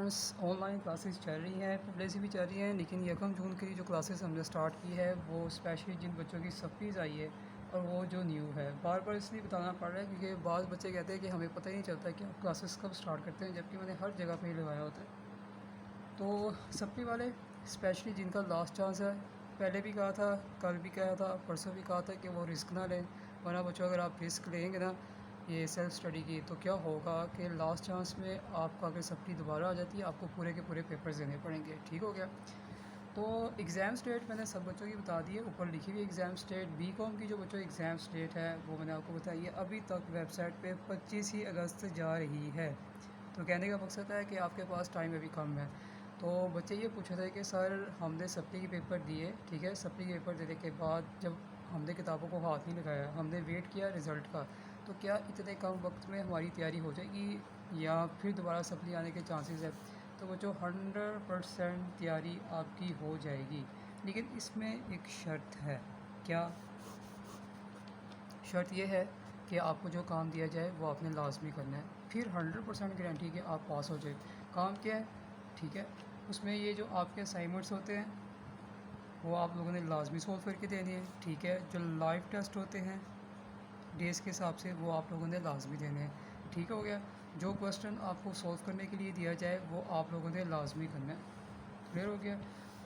Students online classes चल रही हैं, पहले से भी चल रही हैं, लेकिन 1 जून के लिए जो क्लासेस हमने स्टार्ट की है वो स्पेशली जिन बच्चों की सप्लीज़ आई है और वो जो न्यू है, बार बार इसलिए बताना पड़ रहा है क्योंकि बाद बच्चे कहते हैं कि हमें पता ही नहीं चलता कि आप क्लासेस कब स्टार्ट करते हैं, जबकि मैंने हर जगह पे ही लगाया होता है। तो सप्ली वाले स्पेशली जिनका लास्ट चांस है, पहले भी कहा था, कल भी कहा था, परसों भी कहा था कि वो रिस्क ना लें, वरना बच्चों अगर आप रिस्क लेंगे ना ये सेल्फ़ स्टडी की, तो क्या होगा कि लास्ट चांस में आपका अगर सप्ली दोबारा आ जाती है, आपको पूरे के पूरे पेपर्स देने पड़ेंगे। ठीक हो गया? तो एग्ज़ाम्स डेट मैंने सब बच्चों की बता दी है, ऊपर लिखी हुई एग्ज़ाम्स डेट। बीकॉम की जो बच्चों की एग्ज़ाम्स डेट है वो मैंने आपको बताई है। अभी तक वेबसाइट पे 25 ही अगस्त जा रही है। तो कहने का मकसद है कि आपके पास टाइम अभी कम है। तो बच्चे ये पूछ रहे थे कि सर हमने सप्ली के पेपर दिए, ठीक है, सप्ली के पेपर देने के बाद जब हमने किताबों को हाथ नहीं लगाया, हमने वेट किया रिज़ल्ट का, तो क्या इतने कम वक्त में हमारी तैयारी हो जाएगी या फिर दोबारा सप्ली आने के चांसेस है? तो बच्चों 100% तैयारी आपकी हो जाएगी, लेकिन इसमें एक शर्त है। क्या शर्त ये है कि आपको जो काम दिया जाए वो आपने लाजमी करना है, फिर 100% गारंटी कि आप पास हो जाए। काम क्या है? ठीक है, उसमें ये जो आपके असाइनमेंट्स होते हैं वो आप लोगों ने लाजमी सॉल्व करके देने हैं। ठीक है, जो लाइव टेस्ट होते हैं डेज़ के हिसाब से वो आप लोगों ने लाजमी देने हैं। ठीक हो गया? जो क्वेश्चन आपको सॉल्व करने के लिए दिया जाए वो आप लोगों ने लाजमी करना है। क्लियर हो गया?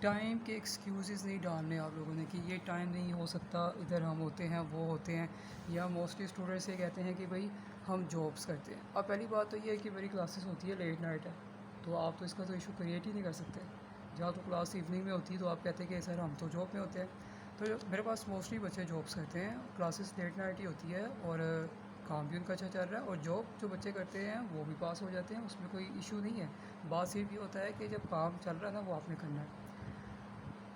टाइम के एक्सक्यूज़ेज़ नहीं डालने आप लोगों ने कि ये टाइम नहीं हो सकता, इधर हम होते हैं, वो होते हैं, या मोस्टली स्टूडेंट्स ये कहते हैं कि भाई हम जॉब्स करते हैं। अब पहली बात तो ये है कि मेरी क्लासेस होती है लेट नाइट है, तो आप तो इसका तो इशू क्रिएट ही नहीं कर सकते। जहाँ तो क्लास इवनिंग में होती है तो आप कहते हैं कि सर हम तो जॉब में होते हैं। तो मेरे पास मोस्टली बच्चे जॉब्स करते हैं, क्लासेस लेट नाइट ही होती है और काम भी उनका अच्छा चल रहा है और जॉब जो बच्चे करते हैं वो भी पास हो जाते हैं, उसमें कोई इशू नहीं है। बात सिर्फ ये होता है कि जब काम चल रहा है ना वो आपने करना है।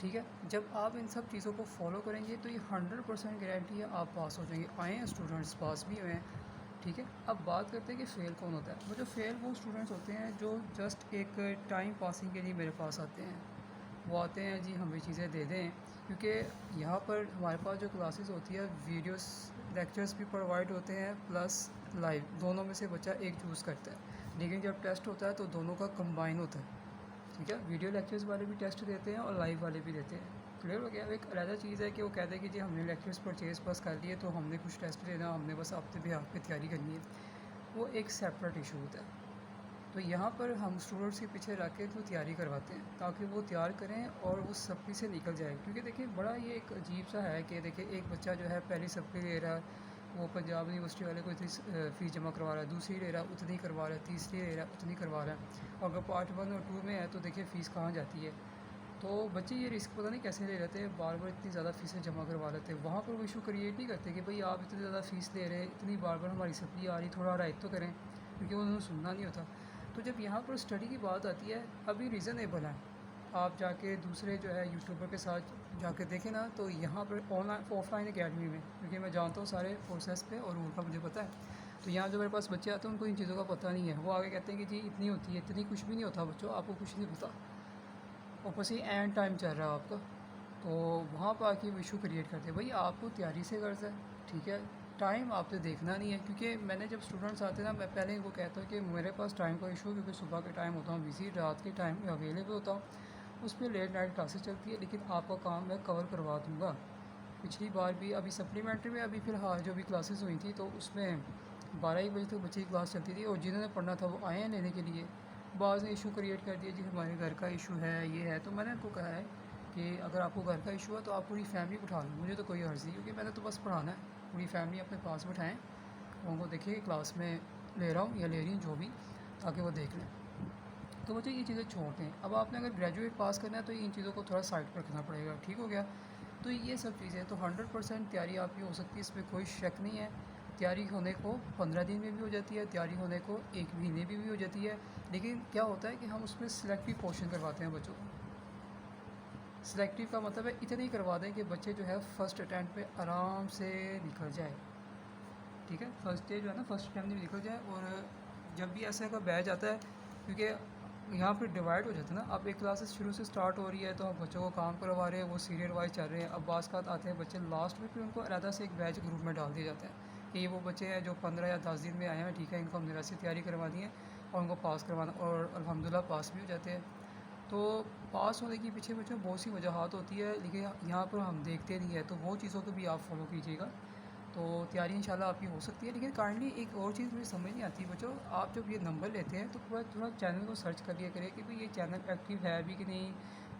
ठीक है, जब आप इन सब चीज़ों को फॉलो करेंगे तो ये 100% गारंटी है आप पास हो जाएंगे। आए हैं स्टूडेंट्स, पास भी हुए हैं। ठीक है, अब बात करते हैं कि फ़ेल कौन होता है। वो जो फ़ेल वो स्टूडेंट्स होते हैं जो जस्ट एक टाइम पासिंग के लिए मेरे पास आते हैं। वो आते हैं जी हमें चीज़ें दे दें, क्योंकि यहाँ पर हमारे पास जो क्लासेस होती है वीडियोस लेक्चर्स भी प्रोवाइड होते हैं प्लस लाइव, दोनों में से बच्चा एक चूज़ करता है। लेकिन जब टेस्ट होता है तो दोनों का कंबाइन होता है। ठीक है, वीडियो लेक्चर्स वाले भी टेस्ट देते हैं और लाइव वाले भी देते हैं। क्लियर हो गया? एक अलग चीज़ है कि वो कहते हैं कि जी हमने लेक्चर्स परचेज बस कर लिए तो हमने कुछ टेस्ट देना, हमने बस अपने बिहाफ पे तैयारी करनी है, वो एक सेपरेट इशू होता है। तो यहाँ पर हम स्टूडेंट्स के पीछे रख के तो तैयारी करवाते हैं ताकि वो तैयार करें और वो सप्ली से निकल जाए। क्योंकि देखिए बड़ा ये एक अजीब सा है कि देखिए एक बच्चा जो है पहली सप्ली ले रहा है, वो पंजाब यूनिवर्सिटी वाले को इतनी फ़ीस जमा करवा रहा है, दूसरी ले रहा है उतनी करवा रहा है, तीसरी ले रहा है उतनी करवा रहा है, और अगर पार्ट 1 और 2 में है तो देखिए फ़ीस कहाँ जाती है। तो बच्चे ये रिस्क पता नहीं कैसे ले लेते हैं, बार बार इतनी ज़्यादा फ़ीसें जमा करवा लेते हैं। वहाँ पर वो इशू क्रिएट नहीं करते कि भाई आप इतनी ज़्यादा फ़ीस ले रहे हैं, इतनी बार बार हमारी सप्ली आ रही, थोड़ा राइट तो करें, क्योंकि उन्होंने सुनना नहीं होता। तो जब यहाँ पर स्टडी की बात आती है, अभी रीज़नेबल है, आप जाके दूसरे जो है यूट्यूबर के साथ जाके देखें ना, तो यहाँ पर ऑनलाइन ऑफलाइन अकेडमी में, क्योंकि मैं जानता हूँ सारे प्रोसेस पे और रूल का मुझे पता है, तो यहाँ जो मेरे पास बच्चे आते हैं उनको इन चीज़ों का पता नहीं है। वो आगे कहते हैं कि जी इतनी होती है, इतनी कुछ भी नहीं होता बच्चों, आपको कुछ नहीं पता, और बस ये एंड टाइम चल रहा है आपका। तो वहाँ पर आके वो इशू क्रिएट करते हैं। भाई आपको तैयारी से गर्ज़ है, ठीक है, टाइम आपने देखना नहीं है। क्योंकि मैंने जब स्टूडेंट्स आते हैं ना, मैं पहले इनको कहता हूँ कि मेरे पास टाइम का इशू है, क्योंकि सुबह के टाइम होता हूँ बिज़ी, रात के टाइम में अवेलेबल होता हूँ, उसमें लेट नाइट क्लासेस चलती है, लेकिन आपका काम मैं कवर करवा दूँगा। पिछली बार भी अभी सप्लीमेंट्री में अभी फ़िलहाल जो भी क्लासेस हुई थी तो उसमें 12 बजे तक बच्चे की क्लास चलती थी, और जिन्होंने पढ़ना था वो आए हैं लेने के लिए। बाज़ ने इशू क्रिएट कर दिया जी हमारे घर का इशू है, ये है। तो मैंने उनको कहा है कि अगर आपको घर का इशू है तो आप पूरी फैमिली उठा लो, मुझे तो कोई अर्ज़ नहीं, क्योंकि मैंने तो बस पढ़ाना है। पूरी फैमिली अपने पास बिठाएँ, उनको देखिए क्लास में ले रहा हूँ या ले रही हूँ जो भी, ताकि वो देख लें। तो बच्चे ये चीज़ें छोड़ दें। अब आपने अगर ग्रेजुएट पास करना है तो इन चीज़ों को थोड़ा साइड पर रखना पड़ेगा। ठीक हो गया? तो ये सब चीज़ें तो 100% तैयारी आपकी हो सकती है, इसमें कोई शक नहीं है। तैयारी होने को 15 दिन में भी हो जाती है, तैयारी होने को 1 महीने में भी हो जाती है। लेकिन क्या होता है कि हम उसमें सिलेक्टिव पोर्शन करवाते हैं बच्चों को। सिलेक्टिव का मतलब है इतना ही करवा दें कि बच्चे जो है फर्स्ट अटैम्प्ट पे आराम से निकल जाए। ठीक है, फर्स्ट डे जो है ना फर्स्ट अटैम्प्ट में निकल जाए। और जब भी ऐसे का बैच आता है, क्योंकि यहाँ पर डिवाइड हो जाता है ना, अब एक क्लासेस शुरू से स्टार्ट हो रही है तो हम बच्चों को काम करवा रहे हैं, वो सीरियल वाइज चल रहे हैं। अब बाज़ का आते हैं बच्चे लास्ट में, फिर उनको अलग से एक बैच ग्रुप में डाल दिया जाता है कि ये वो बच्चे हैं जो 15 या 10 दिन में आए हैं, ठीक है, इनको हमने वैसे तैयारी करवा दी है, और उनको पास करवाना, और अल्हम्दुलिल्लाह पास भी हो जाते हैं। तो पास होने के पीछे बच्चों बहुत सी वजहात होती है, लेकिन यहाँ पर हम देखते नहीं है, तो वो चीज़ों को भी आप फॉलो कीजिएगा। तो तैयारी इंशाल्लाह आपकी हो सकती है। लेकिन काइंडली एक और चीज़ मुझे समझ नहीं आती बच्चों, आप जब ये नंबर लेते हैं तो पूरा थोड़ा चैनल को सर्च कर लिया करें कि भाई ये चैनल एक्टिव है भी कि नहीं,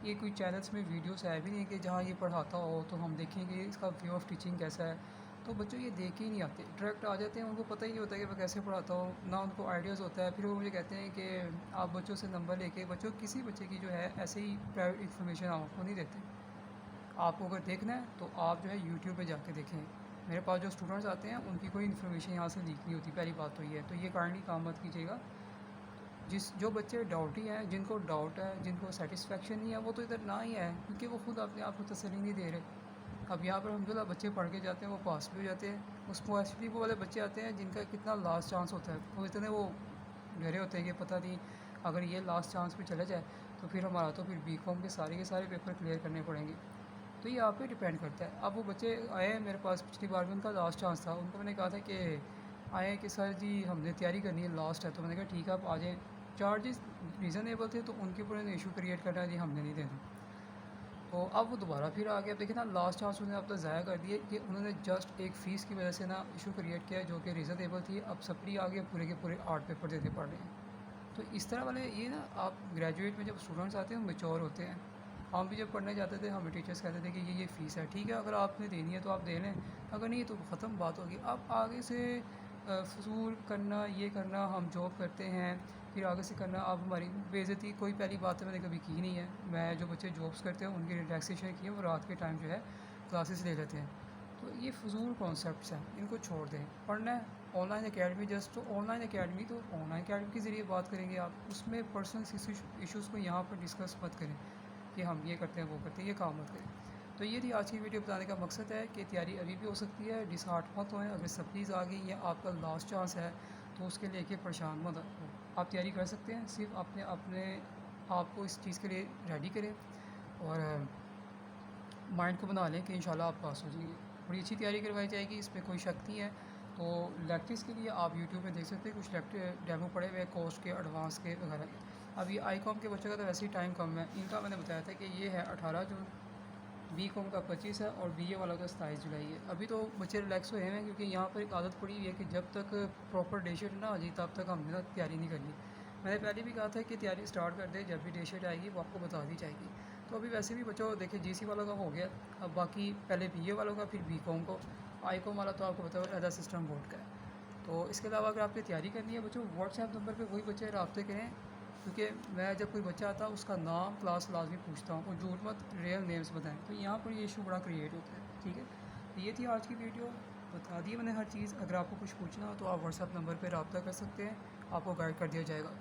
ये कोई चैनल्स में वीडियोस है भी नहीं कि जहाँ ये पढ़ाता हो तो हम देखेंगे इसका वे ऑफ टीचिंग कैसा है। तो बच्चों ये देख ही नहीं आते, डायरेक्ट आ जाते हैं, उनको पता ही नहीं होता कि मैं कैसे पढ़ाता हूँ, ना उनको आइडियाज़ होता है। फिर वो मुझे कहते हैं कि आप बच्चों से नंबर लेके, बच्चों किसी बच्चे की जो है ऐसे ही प्राइवेट इन्फॉर्मेशन आपको नहीं देते। आपको अगर देखना है तो आप जो है यूट्यूब पे जाके देखें। मेरे पास जो स्टूडेंट्स आते हैं उनकी कोई इन्फॉर्मेशन यहाँ से लीक नहीं होती, पहली बात तो ये है। तो ये काइंडली काम मत कीजिएगा। जो बच्चे डाउटी हैं, जिनको डाउट है, जिनको सेटिस्फेक्शन नहीं है, वो तो इधर ना ही है, क्योंकि वो खुद अपने आप को तसल्ली नहीं दे रहे। अब यहाँ पर अल्हम्दुलिल्लाह बच्चे पढ़ के जाते हैं, वो पास भी हो जाते हैं। उसको एस वो वाले बच्चे आते हैं जिनका कितना लास्ट चांस होता है, वो इतने वो डरे होते हैं कि पता नहीं अगर ये लास्ट चांस पे चले जाए तो फिर हमारा तो फिर बीकॉम के सारे पेपर क्लियर करने पड़ेंगे। तो ये आप पे डिपेंड करता है। अब वो बच्चे आए हैं मेरे पास, पिछली बार में उनका लास्ट चांस था, उनको मैंने कहा था कि आए हैं कि सर जी हमने तैयारी करनी है, लास्ट है। तो मैंने कहा ठीक है आप आ जाएँ। चार्जेस रीज़नेबल थे तो उनके ऊपर इशू क्रिएट करना जी हमने नहीं देना। तो अब वो दोबारा फिर आ गया। अब देखिए ना, लास्ट चांस उन्होंने अब तो ज़ाया कर दिए कि उन्होंने जस्ट एक फ़ीस की वजह से ना इशू क्रिएट किया जो कि रीज़नेबल थी। अब सप्ली आ गया, पूरे के पूरे 8 पेपर देने पड़ रहे हैं। तो इस तरह वाले ये ना, आप ग्रेजुएट में जब स्टूडेंट्स आते हैं वो मैच्योर होते हैं। हम भी जब पढ़ने जाते थे हमें टीचर्स कहते थे कि ये फ़ीस है, ठीक है अगर आपने देनी है तो आप दे लें, अगर नहीं तो ख़त्म बात होगी। अब आगे से फ़ज़ूल करना, ये करना, हम जॉब करते हैं फिर आगे से करना, अब हमारी बेइज़्ज़ती, कोई पहली बात तो मैंने कभी की नहीं है। मैं जो बच्चे जॉब्स करते हैं उनकी रिलैक्सेशन की है, वो रात के टाइम जो है क्लासेस ले लेते हैं। तो ये फ़ज़ूल कॉन्सेप्ट्स हैं, इनको छोड़ दें। पढ़ना है ऑनलाइन एकेडमी, जस्ट तो ऑनलाइन एकेडमी, तो ऑनलाइन एकेडमी के ज़रिए बात करेंगे आप, उसमें पर्सनल इश्यूज़ को यहाँ पर डिस्कस मत करें कि हम ये करते हैं वो करते हैं, ये काम मत करें। तो ये थी आज की वीडियो बताने का मकसद है कि तैयारी अभी भी हो सकती है, डिसहार्ट मत होएं। अगर सप्लीज़ आ गई या आपका लास्ट चांस है तो उसके लेके परेशान मत हो। आप तैयारी कर सकते हैं, सिर्फ अपने अपने आप को इस चीज़ के लिए रेडी करें और माइंड को बना लें कि इंशाल्लाह आप पास हो जाएंगे। बड़ी अच्छी तैयारी करवाई जाएगी, इसमें कोई शक नहीं है। तो लेक्चर्स के लिए आप यूट्यूब में देख सकते हैं, कुछ लेक्चर डेमो पड़े हुए हैं कोर्स के, एडवांस के वगैरह के। अभी आईकॉम के बच्चों का तो वैसे ही टाइम कम है, इनका मैंने बताया था कि ये है 18 जून, बी कॉम का 25 है और बी ए वाला का 27 जुलाई है। अभी तो बच्चे रिलैक्स हुए हैं क्योंकि यहाँ पर एक आदत पड़ी हुई है कि जब तक प्रॉपर डे शीट ना आ जाए तब तक हमने ना तैयारी नहीं करनी। मैंने पहले भी कहा था कि तैयारी स्टार्ट कर दे, जब भी डे शीट आएगी वो आपको बता दी जाएगी। तो अभी वैसे भी बच्चों देखिए जीसी वालों का हो गया, अब बाकी पहले बी ए वालों का, फिर बी कॉम को, आई कॉम वाला तो आपको पता है अलग सिस्टम बोर्ड का है। तो इसके अलावा अगर आपकी तैयारी करनी है बच्चों, व्हाट्सएप नंबर पे वही बच्चे रब्ते करें, क्योंकि मैं जब कोई बच्चा आता है उसका नाम क्लास लाजमी पूछता हूँ और झूठ मत रियल नेम्स बताएं। तो यहाँ पर ये इशू बड़ा क्रिएट होता है, ठीक है। तो ये थी आज की वीडियो, बता दी मैंने हर चीज़। अगर आपको कुछ पूछना हो तो आप व्हाट्सएप नंबर पर रब्ता कर सकते हैं, आपको गाइड कर दिया जाएगा।